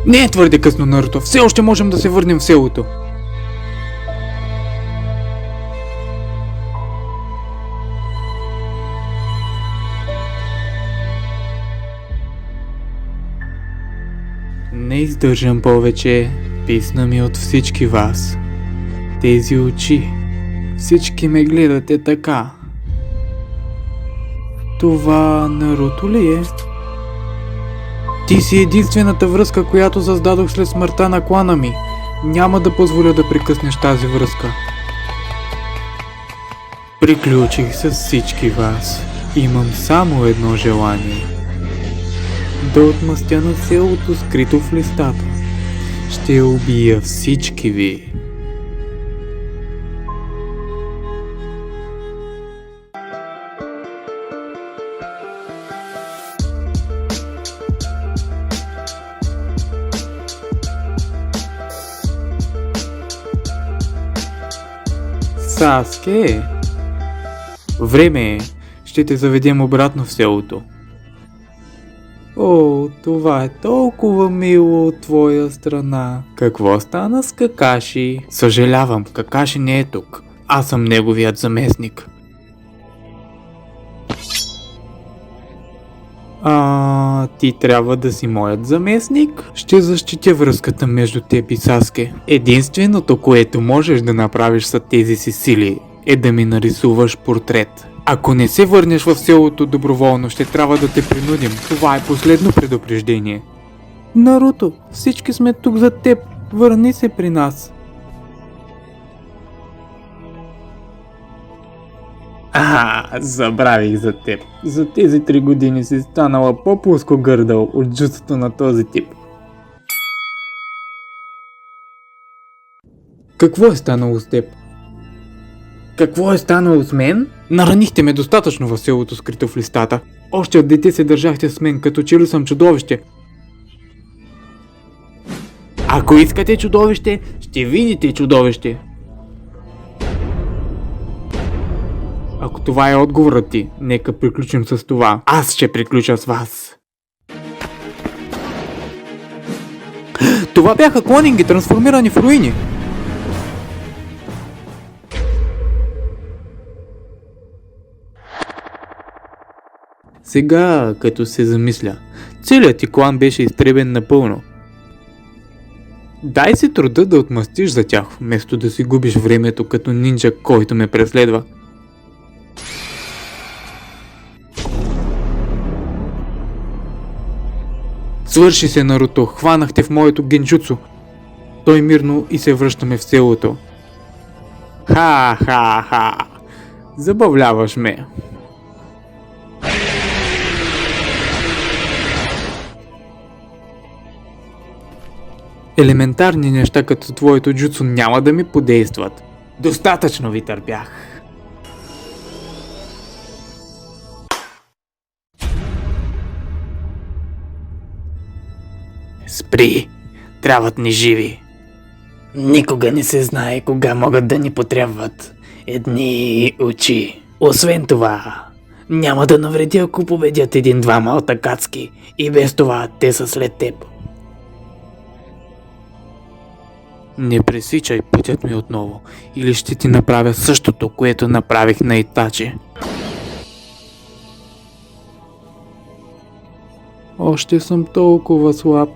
Не е твърде късно, Наруто. Все още можем да се върнем в селото. Не издържам повече. Писна ми от всички вас. Тези очи. Всички ме гледате така. Това Наруто ли е? Ти си единствената връзка, която създадох след смъртта на клана ми. Няма да позволя да прекъснеш тази връзка. Приключих с всички вас. Имам само едно желание. Да отмъстя на селото, скрито в листата. Ще убия всички ви. Саске, време е. Ще те заведем обратно в селото. О, това е толкова мило от твоя страна. Какво стана с Какаши? Съжалявам, Какаши не е тук. Аз съм неговият заместник. Ти трябва да си моят заместник? Ще защитя връзката между теб и Саске. Единственото, което можеш да направиш с тези си сили, е да ми нарисуваш портрет. Ако не се върнеш в селото доброволно, ще трябва да те принудим. Това е последно предупреждение. Наруто, всички сме тук за теб. Върни се при нас. Забравих за теб. За тези 3 години си станала по-плоско гърдъл от джуцото на този тип. Какво е станало с теб? Какво е станало с мен? Наранихте ме достатъчно в селото, скрито в листата. Още от дете се държахте с мен, като че ли съм чудовище. Ако искате чудовище, ще видите чудовище. Ако това е отговорът ти, нека приключим с това. Аз ще приключа с вас. Това бяха клонинги, трансформирани в руини. Сега, като се замисля, целият ти клан беше изтребен напълно. Дай си труда да отмъстиш за тях, вместо да си губиш времето като нинджа, който ме преследва. Свърши се, Наруто, хванахте в моето генджуцу. Той мирно и се връщаме в селото. Ха. Забавляваш ме. Елементарни неща като твоето джуцу няма да ми подействат. Достатъчно ви търпях. Спри! Трябват ни живи. Никога не се знае кога могат да ни потребват едни очи. Освен това, няма да навреди ако победят 1-2 от Акацки и без това те са след теб. Не пресичай пътят ми отново, или ще ти направя същото, което направих на Итачи. Още съм толкова слаб.